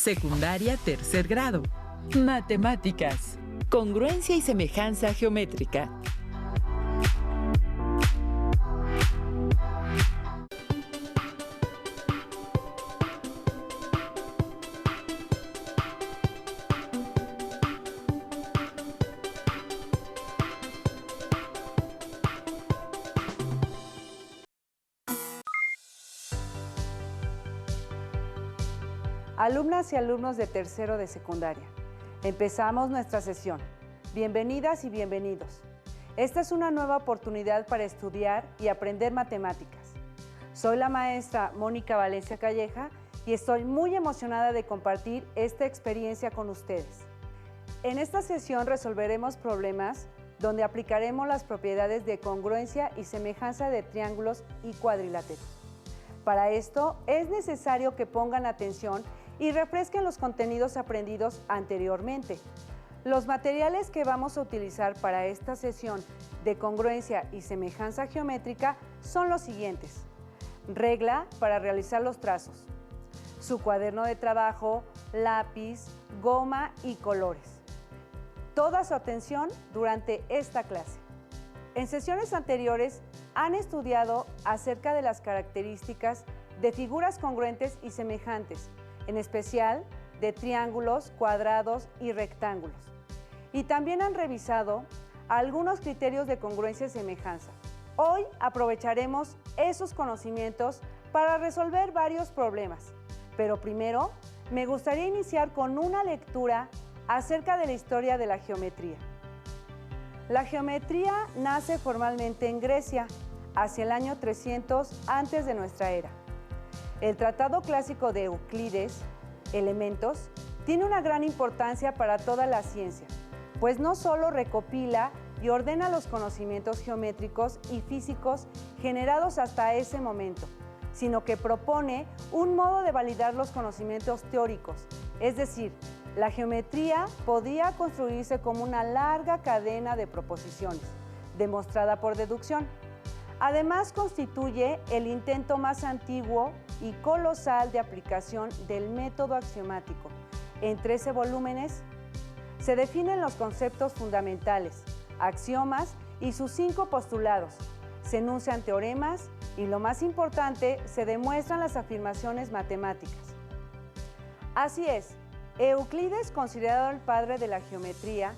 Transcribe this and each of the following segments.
Secundaria tercer grado. Matemáticas. Congruencia y semejanza geométrica. Alumnas y alumnos de tercero de secundaria, empezamos nuestra sesión. Bienvenidas y bienvenidos. Esta es una nueva oportunidad para estudiar y aprender matemáticas. Soy la maestra Mónica Valencia Calleja y estoy muy emocionada de compartir esta experiencia con ustedes. En esta sesión resolveremos problemas donde aplicaremos las propiedades de congruencia y semejanza de triángulos y cuadriláteros. Para esto es necesario que pongan atención y refresquen los contenidos aprendidos anteriormente. Los materiales que vamos a utilizar para esta sesión de congruencia y semejanza geométrica son los siguientes: regla para realizar los trazos, su cuaderno de trabajo, lápiz, goma y colores. Toda su atención durante esta clase. En sesiones anteriores han estudiado acerca de las características de figuras congruentes y semejantes, en especial de triángulos, cuadrados y rectángulos. Y también han revisado algunos criterios de congruencia y semejanza. Hoy aprovecharemos esos conocimientos para resolver varios problemas. Pero primero, me gustaría iniciar con una lectura acerca de la historia de la geometría. La geometría nace formalmente en Grecia, hacia el año 300 antes de nuestra era. El Tratado Clásico de Euclides, Elementos, tiene una gran importancia para toda la ciencia, pues no solo recopila y ordena los conocimientos geométricos y físicos generados hasta ese momento, sino que propone un modo de validar los conocimientos teóricos, es decir, la geometría podía construirse como una larga cadena de proposiciones, demostrada por deducción. Además, constituye el intento más antiguo y colosal de aplicación del método axiomático. En 13 volúmenes se definen los conceptos fundamentales, axiomas y sus 5 postulados. Se enuncian teoremas y, lo más importante, se demuestran las afirmaciones matemáticas. Así es, Euclides, considerado el padre de la geometría,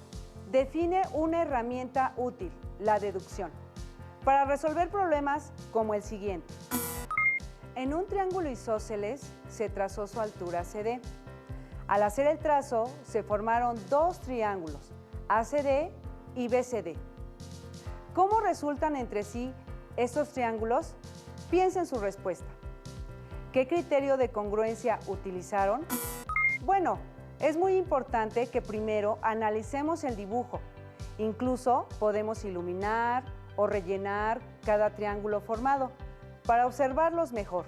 define una herramienta útil, la deducción, para resolver problemas como el siguiente. En un triángulo isósceles se trazó su altura CD. Al hacer el trazo se formaron dos triángulos, ACD y BCD. ¿Cómo resultan entre sí estos triángulos? Piensen su respuesta. ¿Qué criterio de congruencia utilizaron? Bueno, es muy importante que primero analicemos el dibujo. Incluso podemos iluminar o rellenar cada triángulo formado para observarlos mejor.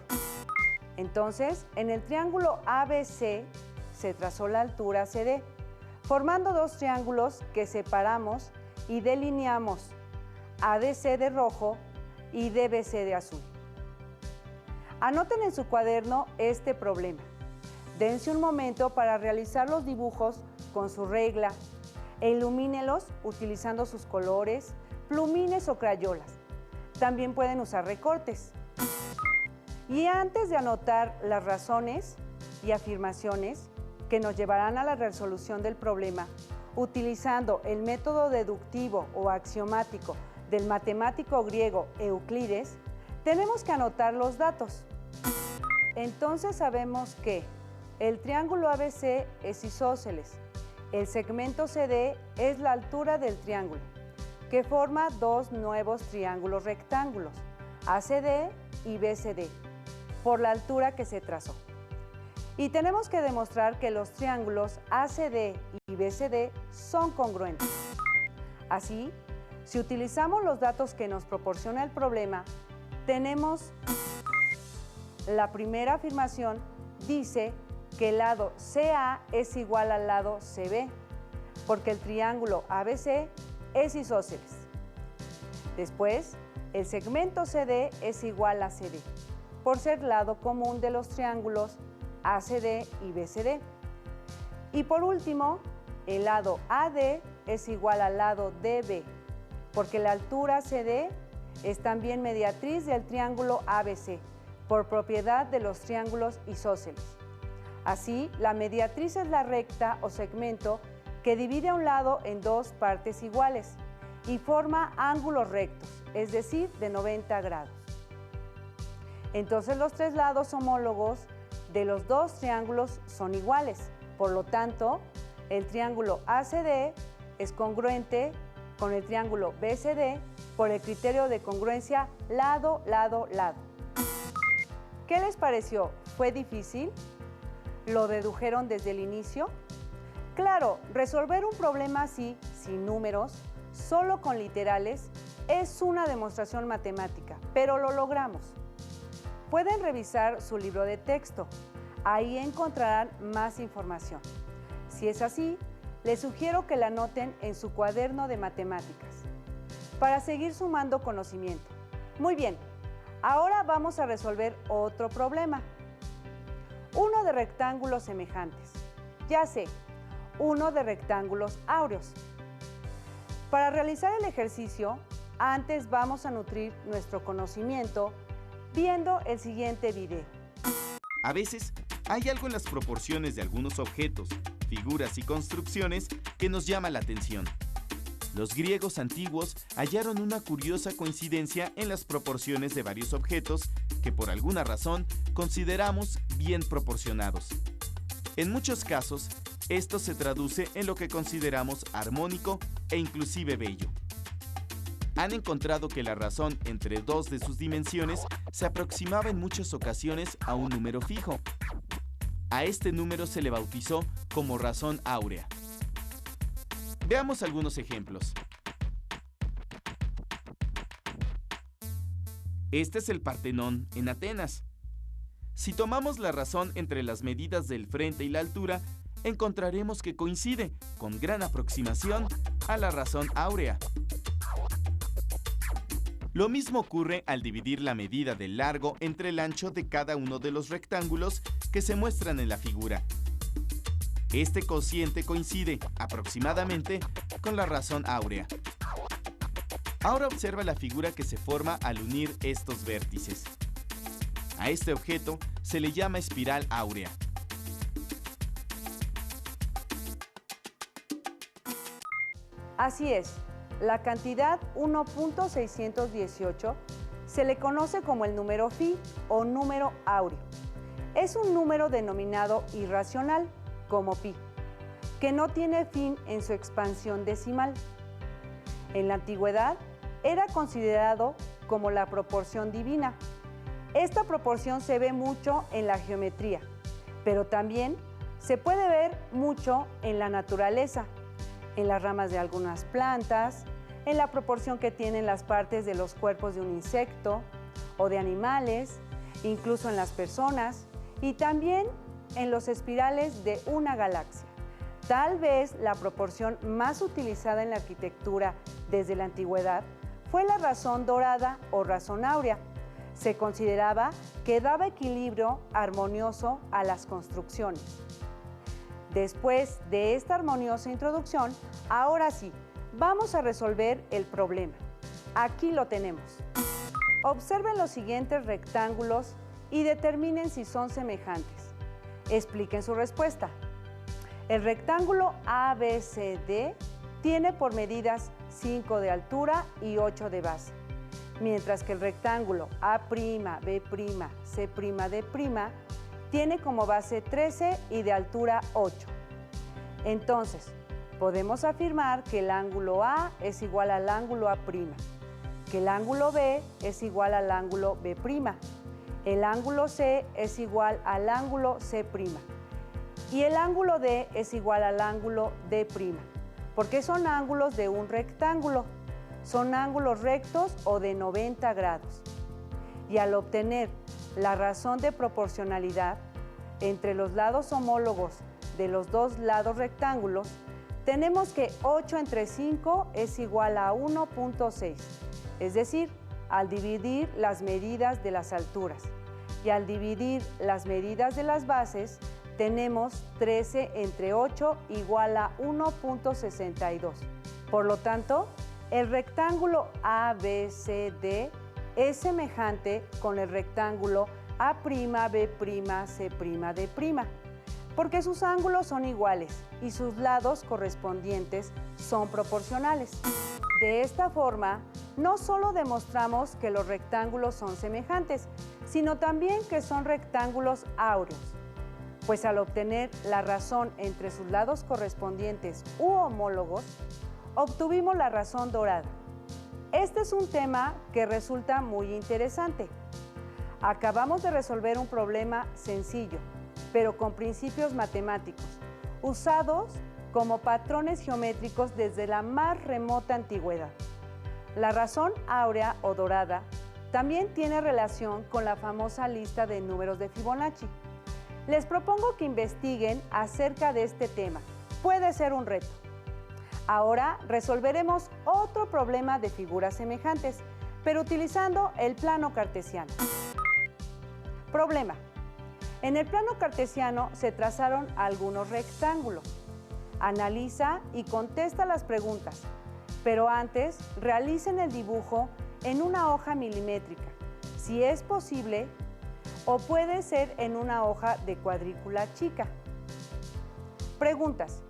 Entonces, en el triángulo ABC se trazó la altura CD, formando dos triángulos que separamos y delineamos, ADC de rojo y DBC de azul. Anoten en su cuaderno este problema. Dense un momento para realizar los dibujos con su regla e ilumínelos utilizando sus colores, plumines o crayolas. También pueden usar recortes. Y antes de anotar las razones y afirmaciones que nos llevarán a la resolución del problema, utilizando el método deductivo o axiomático del matemático griego Euclides, tenemos que anotar los datos. Entonces sabemos que el triángulo ABC es isósceles, el segmento CD es la altura del triángulo, que forma dos nuevos triángulos rectángulos, ACD y BCD, por la altura que se trazó. Y tenemos que demostrar que los triángulos ACD y BCD son congruentes. Así, si utilizamos los datos que nos proporciona el problema, tenemos la primera afirmación, dice que el lado CA es igual al lado CB, porque el triángulo ABC es isósceles. Después, el segmento CD es igual a CD, por ser lado común de los triángulos ACD y BCD. Y por último, el lado AD es igual al lado DB, porque la altura CD es también mediatriz del triángulo ABC, por propiedad de los triángulos isósceles. Así, la mediatriz es la recta o segmento que divide a un lado en dos partes iguales y forma ángulos rectos, es decir, de 90 grados. Entonces los tres lados homólogos de los dos triángulos son iguales. Por lo tanto, el triángulo ACD es congruente con el triángulo BCD por el criterio de congruencia lado, lado, lado. ¿Qué les pareció? ¿Fue difícil? ¿Lo dedujeron desde el inicio? Claro, resolver un problema así, sin números, solo con literales, es una demostración matemática, pero lo logramos. Pueden revisar su libro de texto. Ahí encontrarán más información. Si es así, les sugiero que la anoten en su cuaderno de matemáticas para seguir sumando conocimiento. Muy bien, ahora vamos a resolver otro problema. Uno de rectángulos semejantes. Ya sé, uno de rectángulos áureos. Para realizar el ejercicio, antes vamos a nutrir nuestro conocimiento viendo el siguiente video. A veces, hay algo en las proporciones de algunos objetos, figuras y construcciones que nos llama la atención. Los griegos antiguos hallaron una curiosa coincidencia en las proporciones de varios objetos que por alguna razón consideramos bien proporcionados. En muchos casos, esto se traduce en lo que consideramos armónico e inclusive bello. Han encontrado que la razón entre dos de sus dimensiones se aproximaba en muchas ocasiones a un número fijo. A este número se le bautizó como razón áurea. Veamos algunos ejemplos. Este es el Partenón en Atenas. Si tomamos la razón entre las medidas del frente y la altura, encontraremos que coincide con gran aproximación a la razón áurea. Lo mismo ocurre al dividir la medida del largo entre el ancho de cada uno de los rectángulos que se muestran en la figura. Este cociente coincide aproximadamente con la razón áurea. Ahora observa la figura que se forma al unir estos vértices. A este objeto se le llama espiral áurea. Así es, la cantidad 1.618 se le conoce como el número phi o número áureo. Es un número denominado irracional, como pi, que no tiene fin en su expansión decimal. En la antigüedad era considerado como la proporción divina. Esta proporción se ve mucho en la geometría, pero también se puede ver mucho en la naturaleza, en las ramas de algunas plantas, en la proporción que tienen las partes de los cuerpos de un insecto o de animales, incluso en las personas y también en los espirales de una galaxia. Tal vez la proporción más utilizada en la arquitectura desde la antigüedad fue la razón dorada o razón áurea. Se consideraba que daba equilibrio armonioso a las construcciones. Después de esta armoniosa introducción, ahora sí, vamos a resolver el problema. Aquí lo tenemos. Observen los siguientes rectángulos y determinen si son semejantes. Expliquen su respuesta. El rectángulo ABCD tiene por medidas 5 de altura y 8 de base, mientras que el rectángulo A'B', C'D' tiene como base 13 y de altura 8. Entonces, podemos afirmar que el ángulo A es igual al ángulo A', que el ángulo B es igual al ángulo B', el ángulo C es igual al ángulo C' y el ángulo D es igual al ángulo D', porque son ángulos de un rectángulo, son ángulos rectos o de 90 grados. Y al obtener la razón de proporcionalidad entre los lados homólogos de los dos lados rectángulos, tenemos que 8 entre 5 es igual a 1.6, es decir, al dividir las medidas de las alturas y al dividir las medidas de las bases, Tenemos 13 entre 8 igual a 1.62. Por lo tanto, el rectángulo ABCD es semejante con el rectángulo A'B'C'D', porque sus ángulos son iguales y sus lados correspondientes son proporcionales. De esta forma, no solo demostramos que los rectángulos son semejantes, sino también que son rectángulos áureos, pues al obtener la razón entre sus lados correspondientes u homólogos, obtuvimos la razón dorada. Este es un tema que resulta muy interesante. Acabamos de resolver un problema sencillo, pero con principios matemáticos, usados como patrones geométricos desde la más remota antigüedad. La razón áurea o dorada también tiene relación con la famosa lista de números de Fibonacci. Les propongo que investiguen acerca de este tema. Puede ser un reto. Ahora resolveremos otro problema de figuras semejantes, pero utilizando el plano cartesiano. Problema. En el plano cartesiano se trazaron algunos rectángulos. Analiza y contesta las preguntas, pero antes realicen el dibujo en una hoja milimétrica, si es posible, o puede ser en una hoja de cuadrícula chica. Preguntas.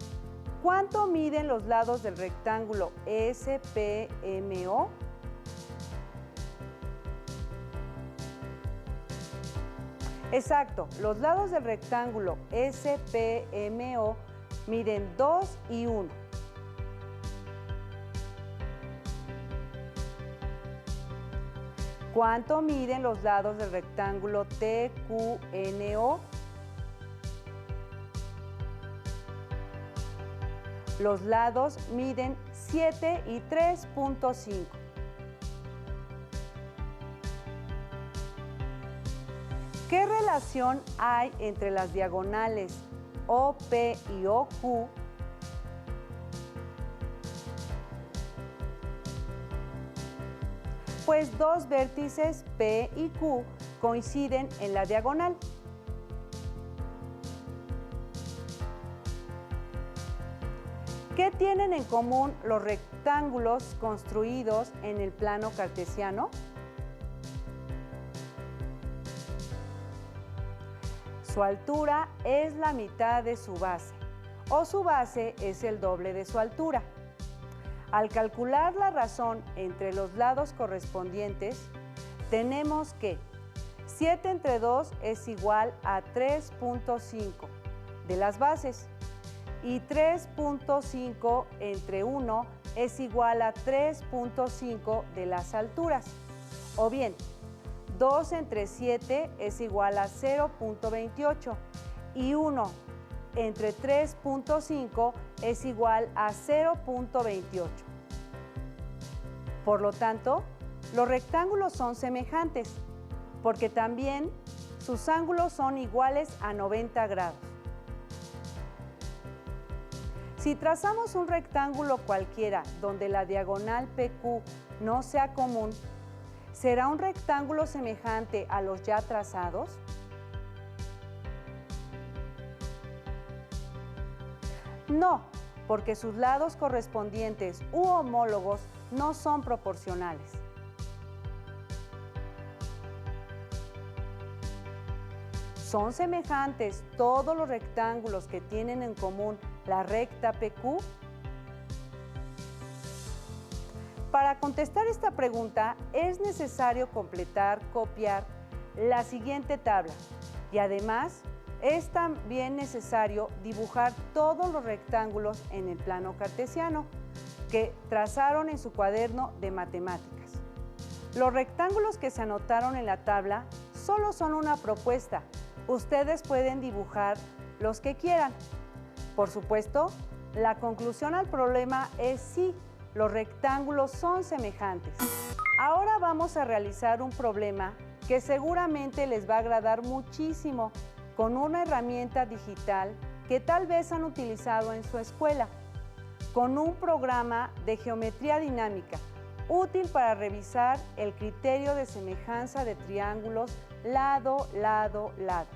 ¿Cuánto miden los lados del rectángulo SPMO? Exacto, los lados del rectángulo SPMO miden 2 y 1. ¿Cuánto miden los lados del rectángulo TQNO? Los lados miden 7 y 3.5. ¿Qué relación hay entre las diagonales OP y OQ? Pues dos vértices P y Q coinciden en la diagonal. ¿Qué tienen en común los rectángulos construidos en el plano cartesiano? Su altura es la mitad de su base, o su base es el doble de su altura. Al calcular la razón entre los lados correspondientes, tenemos que 7 entre 2 es igual a 3.5 de las bases y 3.5 entre 1 es igual a 3.5 de las alturas. O bien, 2 entre 7 es igual a 0.28 y 1 entre 3.5 es igual a 0.28. Por lo tanto, los rectángulos son semejantes, porque también sus ángulos son iguales a 90 grados. Si trazamos un rectángulo cualquiera donde la diagonal PQ no sea común, ¿será un rectángulo semejante a los ya trazados? No, porque sus lados correspondientes u homólogos no son proporcionales. ¿Son semejantes todos los rectángulos que tienen en común la recta PQ? Para contestar esta pregunta es necesario copiar la siguiente tabla y además es también necesario dibujar todos los rectángulos en el plano cartesiano que trazaron en su cuaderno de matemáticas. Los rectángulos que se anotaron en la tabla solo son una propuesta. Ustedes pueden dibujar los que quieran. Por supuesto, la conclusión al problema es sí, los rectángulos son semejantes. Ahora vamos a realizar un problema que seguramente les va a agradar muchísimo con una herramienta digital que tal vez han utilizado en su escuela, con un programa de geometría dinámica útil para revisar el criterio de semejanza de triángulos lado, lado, lado.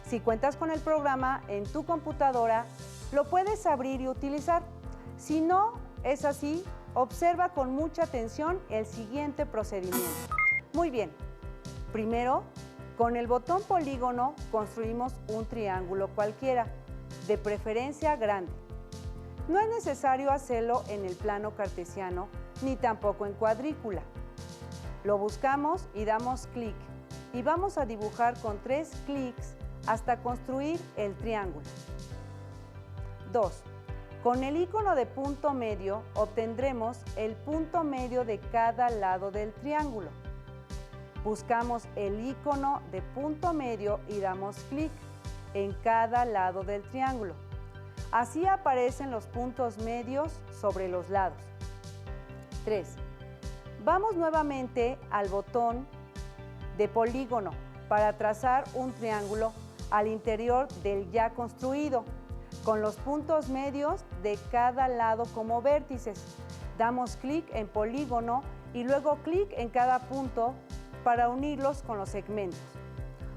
Si cuentas con el programa en tu computadora, lo puedes abrir y utilizar. Si no es así, observa con mucha atención el siguiente procedimiento. Muy bien. Primero, con el botón polígono construimos un triángulo cualquiera, de preferencia grande. No es necesario hacerlo en el plano cartesiano ni tampoco en cuadrícula. Lo buscamos y damos clic y vamos a dibujar con 3 clics hasta construir el triángulo. 2. Con el icono de punto medio obtendremos el punto medio de cada lado del triángulo. Buscamos el icono de punto medio y damos clic en cada lado del triángulo. Así aparecen los puntos medios sobre los lados. 3. Vamos nuevamente al botón de polígono para trazar un triángulo al interior del ya construido, con los puntos medios de cada lado como vértices. Damos clic en polígono y luego clic en cada punto para unirlos con los segmentos,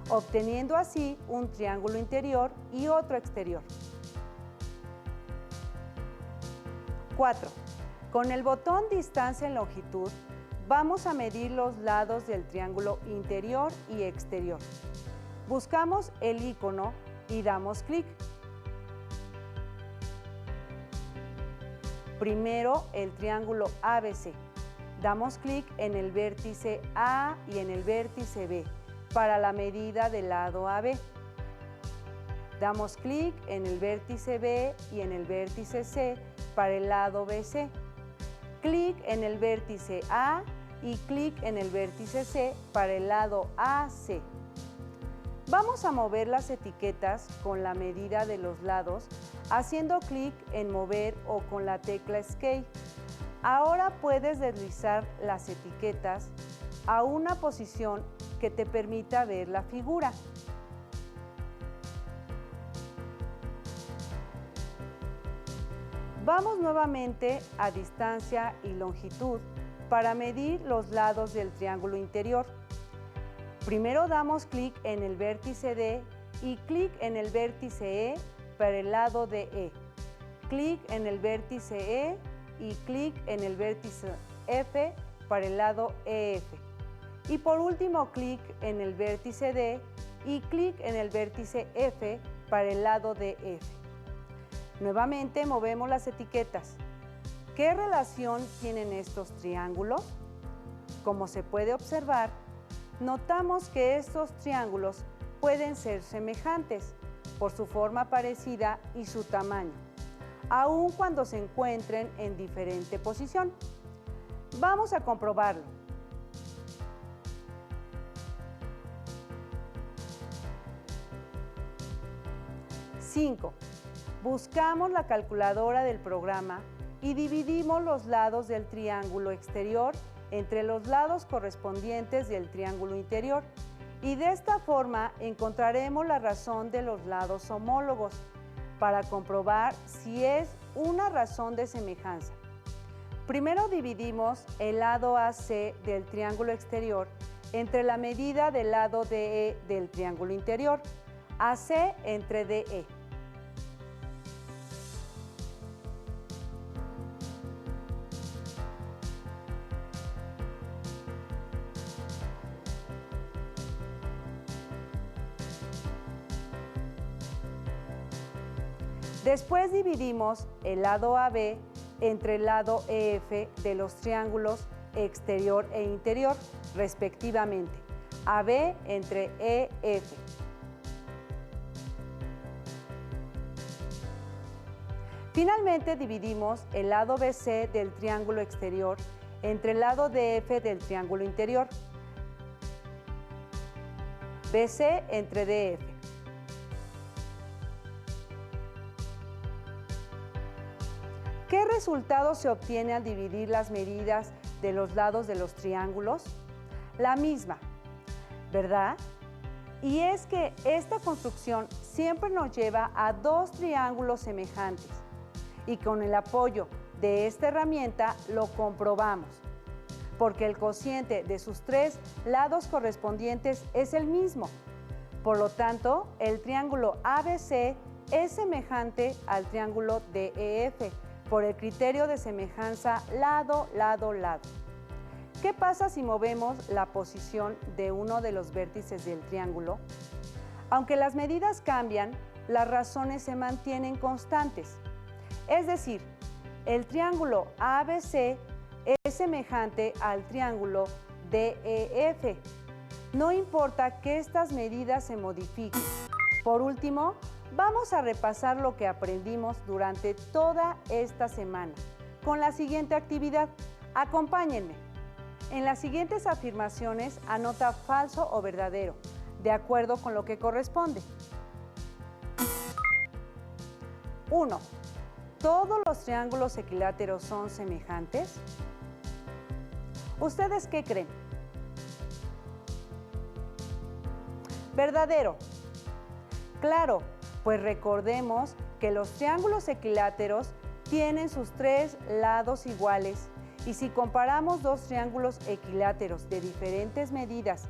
obteniendo así un triángulo interior y otro exterior. 4. Con el botón distancia en longitud, vamos a medir los lados del triángulo interior y exterior. Buscamos el icono y damos clic. Primero, el triángulo ABC. Damos clic en el vértice A y en el vértice B para la medida del lado AB. Damos clic en el vértice B y en el vértice C para el lado BC. Clic en el vértice A y clic en el vértice C para el lado AC. Vamos a mover las etiquetas con la medida de los lados, haciendo clic en mover o con la tecla Escape. Ahora puedes deslizar las etiquetas a una posición que te permita ver la figura. Vamos nuevamente a distancia y longitud para medir los lados del triángulo interior. Primero damos clic en el vértice D y clic en el vértice E para el lado de E. Clic en el vértice E y clic en el vértice F para el lado EF. Y por último, clic en el vértice D y clic en el vértice F para el lado de F. Nuevamente movemos las etiquetas. ¿Qué relación tienen estos triángulos? Como se puede observar, notamos que estos triángulos pueden ser semejantes por su forma parecida y su tamaño, aun cuando se encuentren en diferente posición. Vamos a comprobarlo. ¡5! Buscamos la calculadora del programa y dividimos los lados del triángulo exterior entre los lados correspondientes del triángulo interior, y de esta forma encontraremos la razón de los lados homólogos para comprobar si es una razón de semejanza. Primero dividimos el lado AC del triángulo exterior entre la medida del lado DE del triángulo interior, AC entre DE. Después dividimos el lado AB entre el lado EF de los triángulos exterior e interior, respectivamente. AB entre EF. Finalmente dividimos el lado BC del triángulo exterior entre el lado DF del triángulo interior. BC entre DF. ¿Qué resultado se obtiene al dividir las medidas de los lados de los triángulos? La misma, ¿verdad? Y es que esta construcción siempre nos lleva a dos triángulos semejantes y con el apoyo de esta herramienta lo comprobamos, porque el cociente de sus tres lados correspondientes es el mismo. Por lo tanto, el triángulo ABC es semejante al triángulo DEF por el criterio de semejanza lado, lado, lado. ¿Qué pasa si movemos la posición de uno de los vértices del triángulo? Aunque las medidas cambian, las razones se mantienen constantes. Es decir, el triángulo ABC es semejante al triángulo DEF. No importa que estas medidas se modifiquen. Por último, vamos a repasar lo que aprendimos durante toda esta semana con la siguiente actividad. Acompáñenme. En las siguientes afirmaciones anota falso o verdadero, de acuerdo con lo que corresponde. 1. ¿Todos los triángulos equiláteros son semejantes? ¿Ustedes qué creen? Verdadero. Claro, pues recordemos que los triángulos equiláteros tienen sus 3 lados iguales y si comparamos dos triángulos equiláteros de diferentes medidas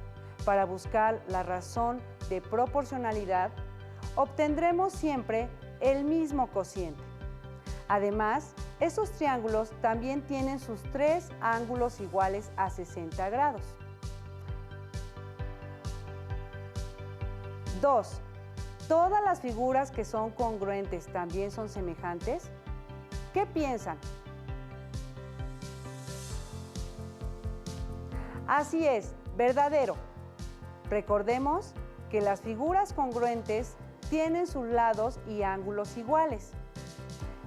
para buscar la razón de proporcionalidad, obtendremos siempre el mismo cociente. Además, esos triángulos también tienen sus 3 ángulos iguales a 60 grados. 2. ¿Todas las figuras que son congruentes también son semejantes? ¿Qué piensan? Así es, verdadero. Recordemos que las figuras congruentes tienen sus lados y ángulos iguales.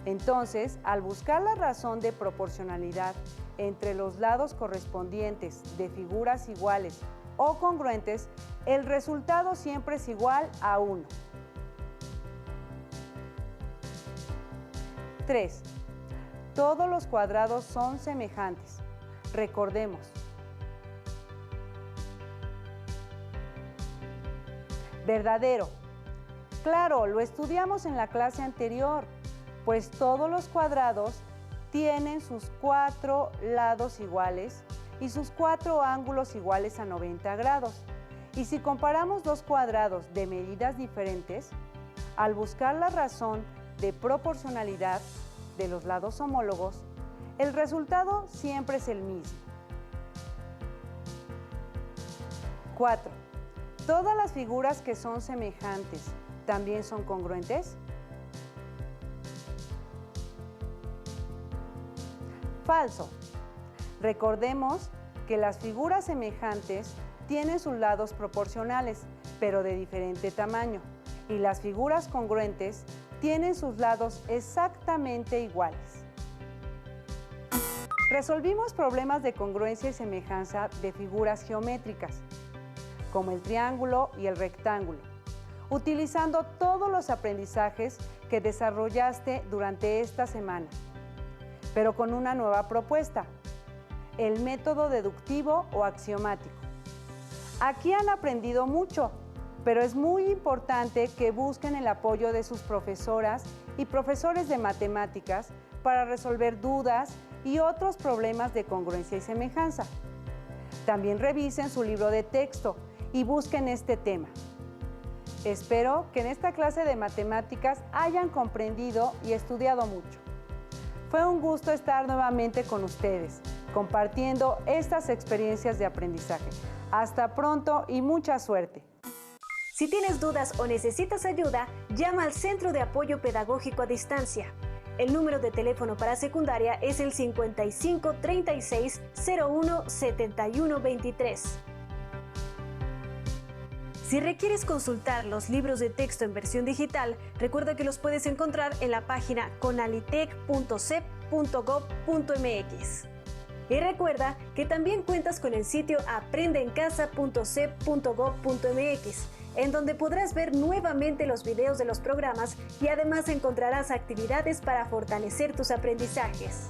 Entonces, al buscar la razón de proporcionalidad entre los lados correspondientes de figuras iguales o congruentes, el resultado siempre es igual a 1. 3. Todos los cuadrados son semejantes. Recordemos. Verdadero. Claro, lo estudiamos en la clase anterior, pues todos los cuadrados tienen sus 4 lados iguales y sus 4 ángulos iguales a 90 grados. Y si comparamos dos cuadrados de medidas diferentes, al buscar la razón de proporcionalidad de los lados homólogos, el resultado siempre es el mismo. 4. ¿Todas las figuras que son semejantes también son congruentes? Falso. Recordemos que las figuras semejantes tienen sus lados proporcionales, pero de diferente tamaño, y las figuras congruentes tienen sus lados exactamente iguales. Resolvimos problemas de congruencia y semejanza de figuras geométricas, como el triángulo y el rectángulo, utilizando todos los aprendizajes que desarrollaste durante esta semana, pero con una nueva propuesta, el método deductivo o axiomático. Aquí han aprendido mucho, pero es muy importante que busquen el apoyo de sus profesoras y profesores de matemáticas para resolver dudas y otros problemas de congruencia y semejanza. También revisen su libro de texto y busquen este tema. Espero que en esta clase de matemáticas hayan comprendido y estudiado mucho. Fue un gusto estar nuevamente con ustedes, compartiendo estas experiencias de aprendizaje. Hasta pronto y mucha suerte. Si tienes dudas o necesitas ayuda, llama al Centro de Apoyo Pedagógico a Distancia. El número de teléfono para secundaria es el 55 36 01 71 23. Si requieres consultar los libros de texto en versión digital, recuerda que los puedes encontrar en la página conalitec.cep.gov.mx. Y recuerda que también cuentas con el sitio aprendeencasa.cep.gov.mx, en donde podrás ver nuevamente los videos de los programas y además encontrarás actividades para fortalecer tus aprendizajes.